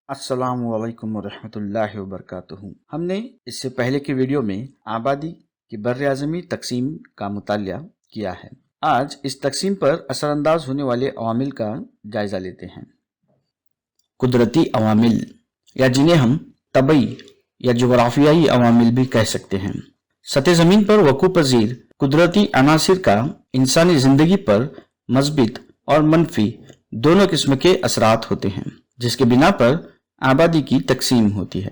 السلام علیکم ورحمۃ اللہ وبرکاتہ۔ ہم نے اس سے پہلے کی ویڈیو میں آبادی کی بر اعظمی تقسیم کا مطالعہ کیا ہے۔ آج اس تقسیم پر اثر انداز ہونے والے عوامل کا جائزہ لیتے ہیں۔ قدرتی عوامل، یا جنہیں ہم طبعی یا جغرافیائی عوامل بھی کہہ سکتے ہیں، سطح زمین پر وقوع پذیر قدرتی عناصر کا انسانی زندگی پر مثبت اور منفی دونوں قسم کے اثرات ہوتے ہیں، جس کے بنا پر آبادی کی تقسیم ہوتی ہے۔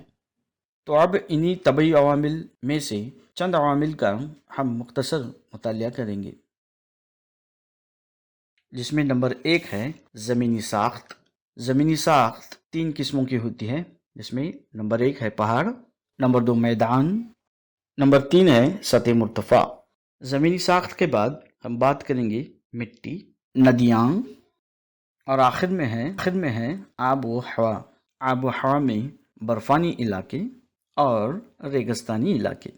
تو اب انہی طبعی عوامل میں سے چند عوامل کا ہم مختصر مطالعہ کریں گے، جس میں نمبر 1 ہے زمینی ساخت۔ زمینی ساخت 3 قسموں کی ہوتی ہے، جس میں نمبر 1 ہے پہاڑ، نمبر 2 میدان، نمبر 3 ہے سطح مرتفع۔ زمینی ساخت کے بعد ہم بات کریں گے مٹی، ندیاں، اور آخر میں ہے آب و ہوا۔ آب و ہوا میں برفانی علاقے اور ریگستانی علاقے۔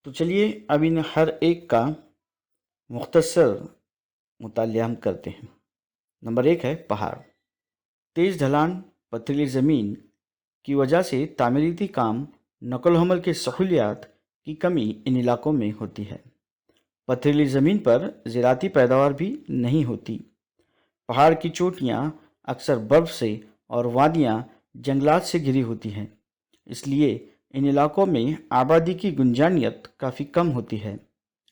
تو چلیے اب ان ہر ایک کا مختصر مطالعہ ہم کرتے ہیں۔ نمبر 1 ہے پہاڑ۔ تیز ڈھلان، پتھریلی زمین کی وجہ سے تعمیراتی کام، نقل و حمل کے سہولیات کی کمی ان علاقوں میں ہوتی ہے۔ پتھریلی زمین پر زراعتی پیداوار بھی نہیں ہوتی۔ پہاڑ کی چوٹیاں اکثر برف سے اور وادیاں جنگلات سے گھری ہوتی ہیں، اس لیے ان علاقوں میں آبادی کی گنجانیت کافی کم ہوتی ہے۔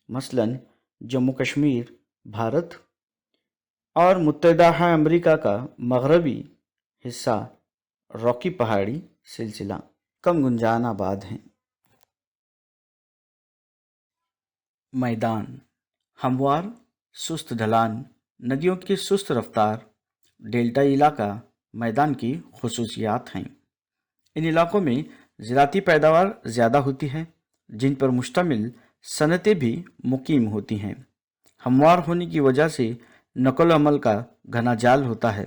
مثلاً جموں کشمیر، بھارت اور متحدہ امریکہ کا مغربی حصہ راکی پہاڑی سلسلہ کم گنجان آباد ہیں۔ میدان، ہموار، سست ڈھلان، ندیوں کی سست رفتار، ڈیلٹا علاقہ میدان کی خصوصیات ہیں۔ ان علاقوں میں زراعتی پیداوار زیادہ ہوتی ہے، جن پر مشتمل صنعتیں بھی مقیم ہوتی ہیں۔ ہموار ہونے کی وجہ سے نقل و حمل کا گھنا جال ہوتا ہے۔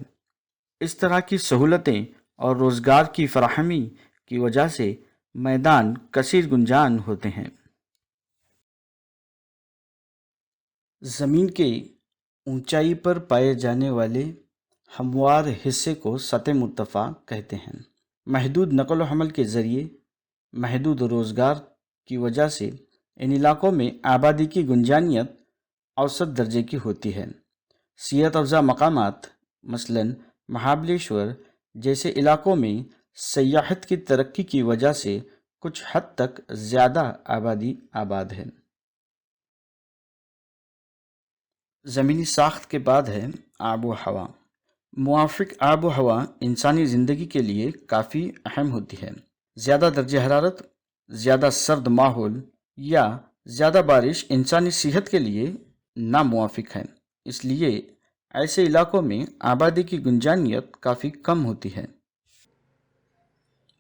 اس طرح کی سہولتیں اور روزگار کی فراہمی کی وجہ سے میدان کثیر گنجان ہوتے ہیں۔ زمین کے اونچائی پر پائے جانے والے ہموار حصے کو سطح مرتفع کہتے ہیں۔ محدود نقل و حمل کے ذریعے محدود روزگار کی وجہ سے ان علاقوں میں آبادی کی گنجانیت اوسط درجے کی ہوتی ہے۔ صحت افزا مقامات مثلاً مہابلیشور جیسے علاقوں میں سیاحت کی ترقی کی وجہ سے کچھ حد تک زیادہ آبادی آباد ہے۔ زمینی ساخت کے بعد ہے آب و ہوا۔ موافق آب و ہوا انسانی زندگی کے لیے کافی اہم ہوتی ہے۔ زیادہ درجہ حرارت، زیادہ سرد ماحول یا زیادہ بارش انسانی صحت کے لیے ناموافق ہے، اس لیے ایسے علاقوں میں آبادی کی گنجانیت کافی کم ہوتی ہے۔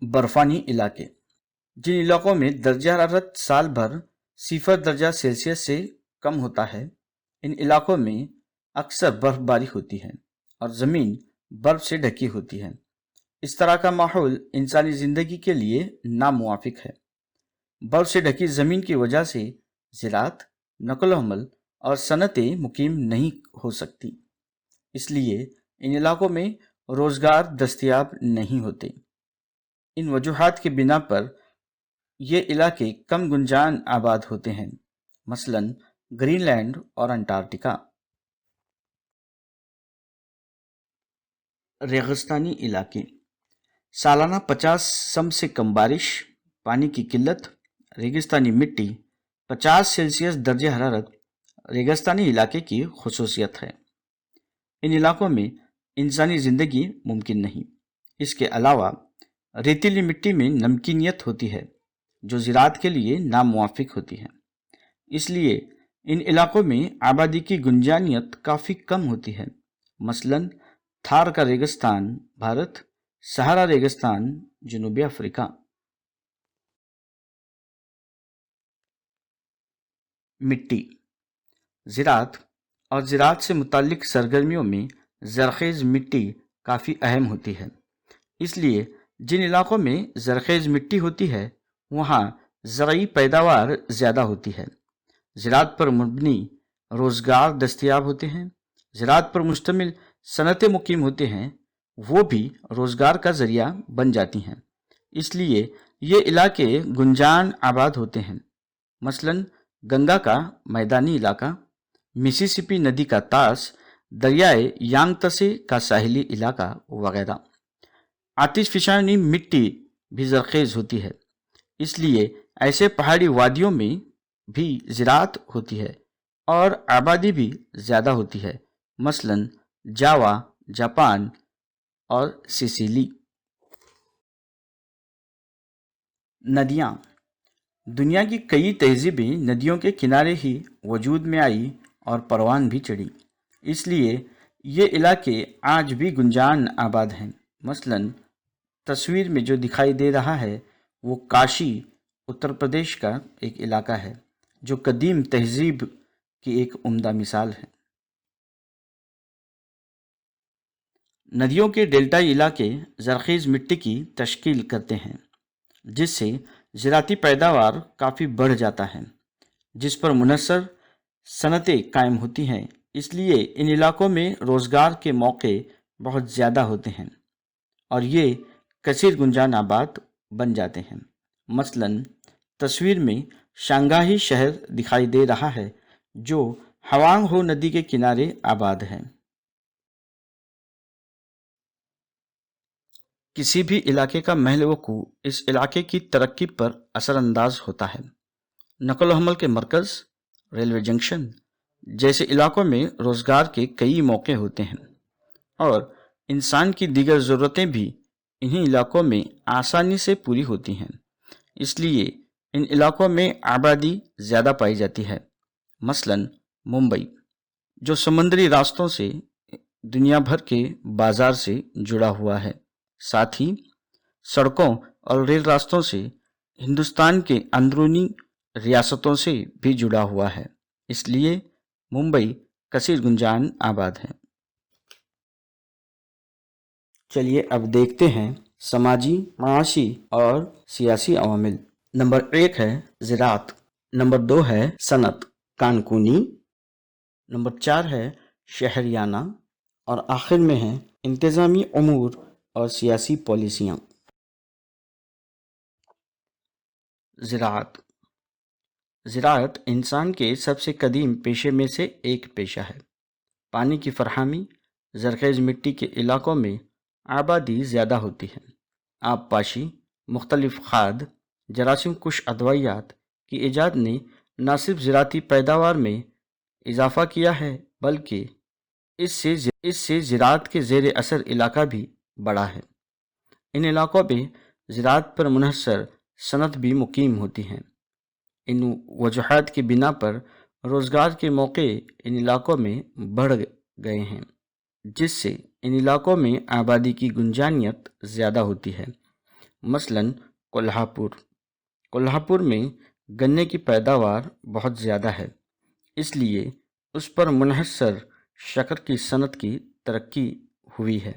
برفانی علاقے، جن علاقوں میں درجہ حرارت سال بھر 0 درجہ سیلسیس سے کم ہوتا ہے، ان علاقوں میں اکثر برف باری ہوتی ہے اور زمین برف سے ڈھکی ہوتی ہے۔ اس طرح کا ماحول انسانی زندگی کے لیے ناموافق ہے۔ برف سے ڈھکی زمین کی وجہ سے زراعت، نقل و حمل اور صنعتیں مقیم نہیں ہو سکتی، اس لیے ان علاقوں میں روزگار دستیاب نہیں ہوتے۔ ان وجوہات کی بنا پر یہ علاقے کم گنجان آباد ہوتے ہیں، مثلاً گرین لینڈ اور انٹارکٹیکا۔ ریگستانی علاقے، سالانہ 50 سم سے کم بارش، پانی کی قلت، ریگستانی مٹی، 50 سیلسیس درجہ حرارت ریگستانی علاقے کی خصوصیت ہے۔ ان علاقوں میں انسانی زندگی ممکن نہیں۔ اس کے علاوہ ریتیلی مٹی میں نمکینیت ہوتی ہے جو زراعت کے لیے ناموافق ہوتی ہے، اس لیے ان علاقوں میں آبادی کی گنجانیت کافی کم ہوتی ہے۔ مثلاً تھار کا ریگستان بھارت، صحارا ریگستان جنوبی افریقہ۔ مٹی، زراعت اور زراعت سے متعلق سرگرمیوں میں زرخیز مٹی کافی اہم ہوتی ہے، اس لیے جن علاقوں میں زرخیز مٹی ہوتی ہے وہاں زرعی پیداوار زیادہ ہوتی ہے، زراعت پر مبنی روزگار دستیاب ہوتے ہیں، زراعت پر مشتمل صنعتیں مقیم ہوتے ہیں، وہ بھی روزگار کا ذریعہ بن جاتی ہیں۔ اس لیے یہ علاقے گنجان آباد ہوتے ہیں، مثلاً گنگا کا میدانی علاقہ، مسیسپی ندی کا طاس، دریائے یانگتسے کا ساحلی علاقہ وغیرہ۔ آتش فشانی مٹی بھی زرخیز ہوتی ہے، اس لیے ایسے پہاڑی وادیوں میں بھی زراعت ہوتی ہے اور آبادی بھی زیادہ ہوتی ہے، مثلاً جاوا، جاپان اور سسیلی۔ ندیاں۔ دنیا کی کئی تہذیبیں ندیوں کے کنارے ہی وجود میں آئی اور پروان بھی چڑھی، اس لیے یہ علاقے آج بھی گنجان آباد ہیں۔ مثلاً تصویر میں جو دکھائی دے رہا ہے وہ کاشی اتر پردیش کا ایک علاقہ ہے جو قدیم تہذیب کی ایک عمدہ مثال ہے۔ ندیوں کے ڈیلٹائی علاقے زرخیز مٹی کی تشکیل کرتے ہیں، جس سے زراعتی پیداوار کافی بڑھ جاتا ہے، جس پر منحصر صنعتیں قائم ہوتی ہیں۔ اس لیے ان علاقوں میں روزگار کے موقع بہت زیادہ ہوتے ہیں اور یہ کثیر گنجان آباد بن جاتے ہیں۔ مثلاً تصویر میں شانگھائی شہر دکھائی دے رہا ہے جو ہوانگ ہو ندی کے کنارے آباد ہے۔ کسی بھی علاقے کا محل وقوع اس علاقے کی ترقی پر اثر انداز ہوتا ہے۔ نقل و حمل کے مرکز، ریلوے جنکشن جیسے علاقوں میں روزگار کے کئی موقع ہوتے ہیں اور انسان کی دیگر ضرورتیں بھی انہی علاقوں میں آسانی سے پوری ہوتی ہیں، اس لیے ان علاقوں میں آبادی زیادہ پائی جاتی ہے۔ مثلاً ممبئی جو سمندری راستوں سے دنیا بھر کے بازار سے جڑا ہوا ہے، ساتھ ہی سڑکوں اور ریل راستوں سے ہندوستان کے اندرونی ریاستوں سے بھی جڑا ہوا ہے، اس لیے ممبئی کثیر گنجان آباد ہے۔ چلیے اب دیکھتے ہیں سماجی، معاشی اور سیاسی عوامل۔ نمبر 1 ہے زراعت، نمبر 2 ہے صنعت کانکونی، نمبر 4 ہے شہریانہ اور آخر میں ہے انتظامی امور اور سیاسی پالیسیاں۔ زراعت۔ زراعت انسان کے سب سے قدیم پیشے میں سے ایک پیشہ ہے۔ پانی کی فراہمی، زرخیز مٹی کے علاقوں میں آبادی زیادہ ہوتی ہے۔ آب پاشی، مختلف کھاد، جراثیم کش ادویات کی ایجاد نے نہ صرف زراعتی پیداوار میں اضافہ کیا ہے بلکہ اس سے زراعت کے زیر اثر علاقہ بھی بڑھا ہے۔ ان علاقوں میں زراعت پر منحصر صنعت بھی مقیم ہوتی ہیں۔ ان وجوہات کی بنا پر روزگار کے موقع ان علاقوں میں بڑھ گئے ہیں، جس سے ان علاقوں میں آبادی کی گنجانیت زیادہ ہوتی ہے۔ مثلاً کولہاپور میں گنے کی پیداوار بہت زیادہ ہے، اس لیے اس پر منحصر شکر کی صنعت کی ترقی ہوئی ہے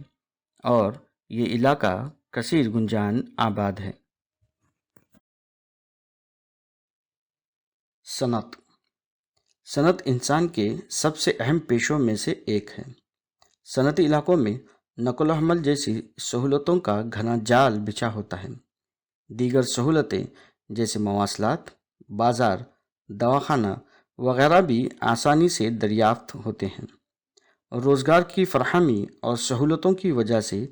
اور یہ علاقہ کثیر گنجان آباد ہے۔ صنعت انسان کے سب سے اہم پیشوں میں سے ایک ہے۔ صنعتی علاقوں میں نقل و حمل جیسی سہولتوں کا گھنا جال بچھا ہوتا ہے۔ دیگر سہولتیں جیسے مواصلات، بازار، دواخانہ وغیرہ بھی آسانی سے دریافت ہوتے ہیں۔ روزگار کی فراہمی اور سہولتوں کی وجہ سے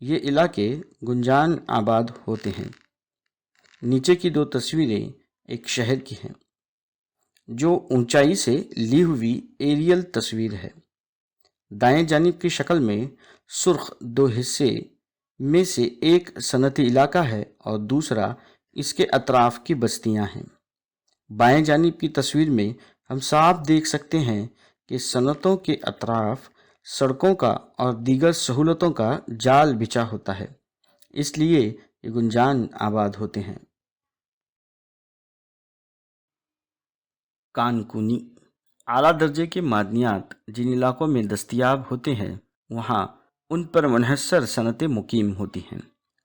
یہ علاقے گنجان آباد ہوتے ہیں۔ نیچے کی دو تصویریں ایک شہر کی ہیں جو اونچائی سے لی ہوئی ایریل تصویر ہے۔ دائیں جانب کی شکل میں سرخ دو حصے میں سے ایک صنعتی علاقہ ہے اور دوسرا اس کے اطراف کی بستیاں ہیں۔ بائیں جانب کی تصویر میں ہم صاف دیکھ سکتے ہیں کہ صنعتوں کے اطراف سڑکوں کا اور دیگر سہولتوں کا جال بچھا ہوتا ہے، اس لیے یہ گنجان آباد ہوتے ہیں۔ کانکونی۔ اعلیٰ درجے کے معدنیات جن علاقوں میں دستیاب ہوتے ہیں وہاں ان پر منحصر صنعتیں مقیم ہوتی ہیں۔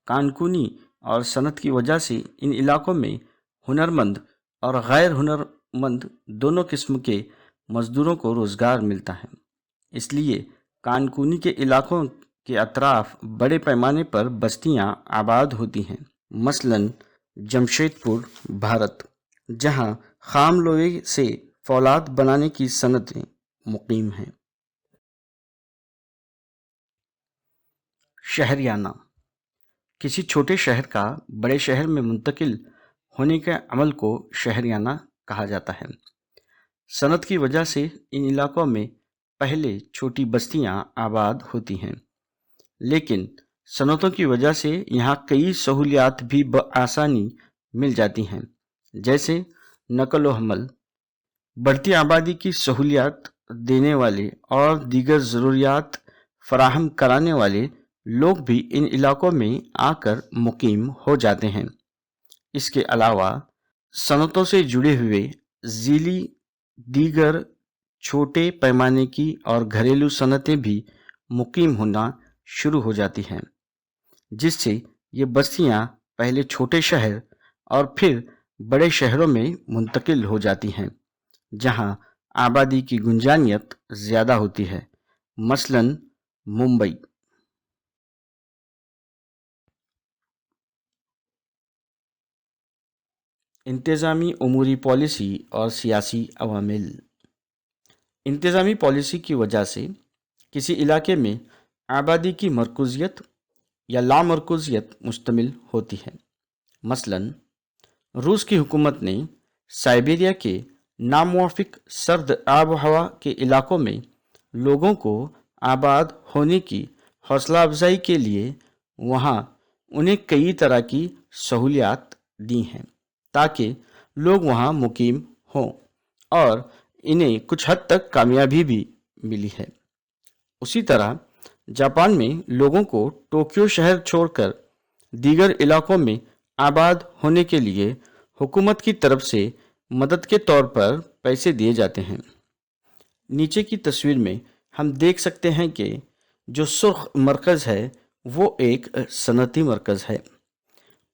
کانکونی اور صنعت کی وجہ سے ان علاقوں میں ہنرمند اور غیر ہنرمند دونوں قسم کے مزدوروں کو روزگار ملتا ہے، اس لیے کانکونی کے علاقوں کے اطراف بڑے پیمانے پر بستیاں آباد ہوتی ہیں، مثلاً جمشید پور، بھارت، جہاں خام لوہے سے فولاد بنانے کی صنعتیں مقیم ہیں۔ شہریانہ کسی چھوٹے شہر کا بڑے شہر میں منتقل ہونے کے عمل کو شہریانہ کہا جاتا ہے۔ صنعت کی وجہ سے ان علاقوں میں پہلے چھوٹی بستیاں آباد ہوتی ہیں، لیکن صنعتوں کی وجہ سے یہاں کئی سہولیات بھی بآسانی مل جاتی ہیں، جیسے نقل و حمل، بڑھتی آبادی کی سہولیات دینے والے اور دیگر ضروریات فراہم کرانے والے لوگ بھی ان علاقوں میں آ کر مقیم ہو جاتے ہیں۔ اس کے علاوہ صنعتوں سے جڑے ہوئے ذیلی دیگر چھوٹے پیمانے کی اور گھریلو صنعتیں بھی مقیم ہونا شروع ہو جاتی ہیں، جس سے یہ بستیاں پہلے چھوٹے شہر اور پھر بڑے شہروں میں منتقل ہو جاتی ہیں، جہاں آبادی کی گنجائش زیادہ ہوتی ہے، مثلاً ممبئی۔ انتظامی اموری پالیسی اور سیاسی عوامل۔ انتظامی پالیسی کی وجہ سے کسی علاقے میں آبادی کی مرکوزیت یا لامرکوزیت مشتمل ہوتی ہے۔ مثلاً روس کی حکومت نے سائبیریا کے ناموافق سرد آب و ہوا کے علاقوں میں لوگوں کو آباد ہونے کی حوصلہ افزائی کے لیے وہاں انہیں کئی طرح کی سہولیات دی ہیں تاکہ لوگ وہاں مقیم ہوں، اور انہیں کچھ حد تک کامیابی بھی ملی ہے۔ اسی طرح جاپان میں لوگوں کو ٹوکیو شہر چھوڑ کر دیگر علاقوں میں آباد ہونے کے لیے حکومت کی طرف سے مدد کے طور پر پیسے دیے جاتے ہیں۔ نیچے کی تصویر میں ہم دیکھ سکتے ہیں کہ جو سرخ مرکز ہے وہ ایک صنعتی مرکز ہے،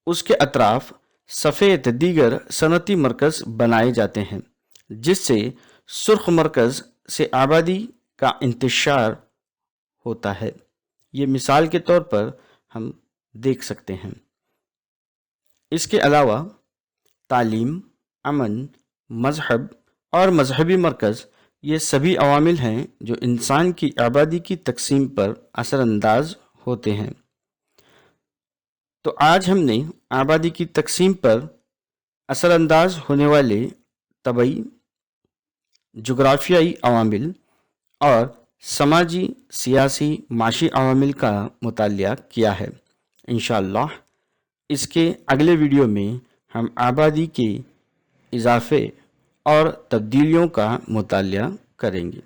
اس کے اطراف سفید دیگر صنعتی مرکز بنائے جاتے ہیں، جس سے سرخ مرکز سے آبادی کا انتشار ہوتا ہے۔ یہ مثال کے طور پر ہم دیکھ سکتے ہیں۔ اس کے علاوہ تعلیم، امن، مذہب اور مذہبی مرکز یہ سبھی عوامل ہیں جو انسان کی آبادی کی تقسیم پر اثر انداز ہوتے ہیں۔ تو آج ہم نے آبادی کی تقسیم پر اثر انداز ہونے والے طبعی، جغرافیائی عوامل اور سماجی، سیاسی، معاشی عوامل کا مطالعہ کیا ہے۔ انشاءاللہ اس کے اگلے ویڈیو میں ہم آبادی کے اضافے اور تبدیلیوں کا مطالعہ کریں گے۔